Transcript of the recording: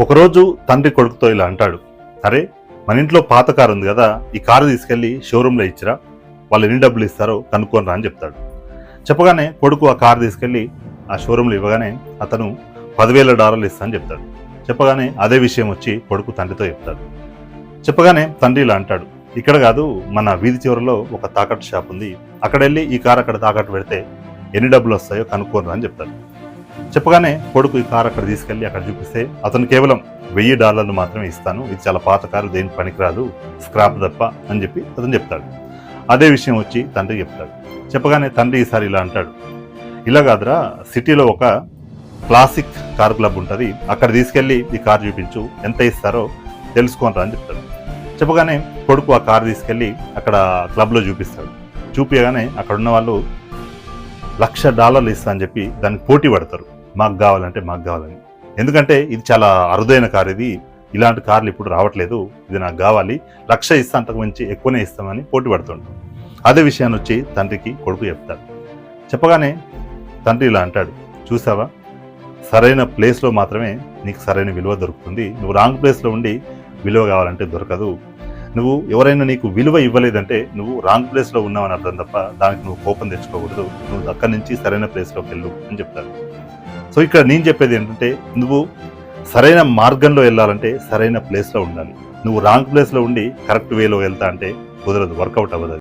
ఒకరోజు తండ్రి కొడుకుతో ఇలా అంటాడు, అరే మన ఇంట్లో పాత కారు ఉంది కదా, ఈ కారు తీసుకెళ్లి షోరూంలో ఇచ్చిరా, వాళ్ళు ఎన్ని డబ్బులు ఇస్తారో కనుక్కోనరా అని చెప్తాడు. చెప్పగానే కొడుకు ఆ కారు తీసుకెళ్లి ఆ షోరూంలో ఇవ్వగానే అతను $10,000 ఇస్తా అని చెప్తాడు. చెప్పగానే అదే విషయం వచ్చి కొడుకు తండ్రితో చెప్తాడు. చెప్పగానే తండ్రి ఇలా అంటాడు, ఇక్కడ కాదు, మన వీధి చివరిలో ఒక తాకట్టు షాప్ ఉంది, అక్కడ వెళ్ళి ఈ కారు అక్కడ తాకట్టు పెడితే ఎన్ని డబ్బులు వస్తాయో కనుక్కోనరా అని చెప్తాడు. చెప్పగానే కొడుకు ఈ కారు అక్కడ తీసుకెళ్లి అక్కడ చూపిస్తే అతను కేవలం $1,000 మాత్రమే ఇస్తాను, ఇది చాలా పాత కారు, దేనికి పనికిరాదు, స్క్రాప్ తప్ప అని చెప్పి అతను చెప్తాడు. అదే విషయం వచ్చి తండ్రి చెప్తాడు. చెప్పగానే తండ్రి ఈసారి ఇలా అంటాడు, ఇలా కాదురా, సిటీలో ఒక క్లాసిక్ కార్ క్లబ్ ఉంటుంది, అక్కడ తీసుకెళ్లి ఈ కారు చూపించు, ఎంత ఇస్తారో తెలుసుకోనరా అని చెప్తాడు. చెప్పగానే కొడుకు ఆ కారు తీసుకెళ్లి అక్కడ క్లబ్లో చూపిస్తాడు. చూపించగానే అక్కడ ఉన్న వాళ్ళు $1,00,000 ఇస్తా అని చెప్పి దానికి పోటీ పడతారు, మాకు కావాలంటే మాకు కావాలని. ఎందుకంటే ఇది చాలా అరుదైన కారు, ఇది ఇలాంటి కార్లు ఇప్పుడు రావట్లేదు, ఇది నాకు కావాలి, 1,00,000 ఇస్తా, అంతకు మించి ఎక్కువనే ఇస్తామని పోటీ పడుతుంటాడు. అదే విషయాన్ని వచ్చి తండ్రికి కొడుకు చెప్తాడు. చెప్పగానే తండ్రి ఇలా అంటాడు, చూసావా, సరైన ప్లేస్లో మాత్రమే నీకు సరైన విలువ దొరుకుతుంది, నువ్వు రాంగ్ ప్లేస్లో ఉండి విలువ కావాలంటే దొరకదు. నువ్వు ఎవరైనా నీకు విలువ ఇవ్వలేదంటే నువ్వు రాంగ్ ప్లేస్లో ఉన్నావని అర్థం తప్ప దానికి నువ్వు కోపం తెచ్చుకోకూడదు, నువ్వు అక్కడి నుంచి సరైన ప్లేస్లోకి వెళ్ళు అని చెప్తాడు. సో ఇక్కడ నేను చెప్పేది ఏంటంటే, నువ్వు సరైన మార్గంలో వెళ్ళాలంటే సరైన ప్లేస్లో ఉండాలి. నువ్వు రాంగ్ ప్లేస్లో ఉండి కరెక్ట్ వేలో వెళ్తా అంటే కుదరదు, వర్కౌట్ అవ్వదు.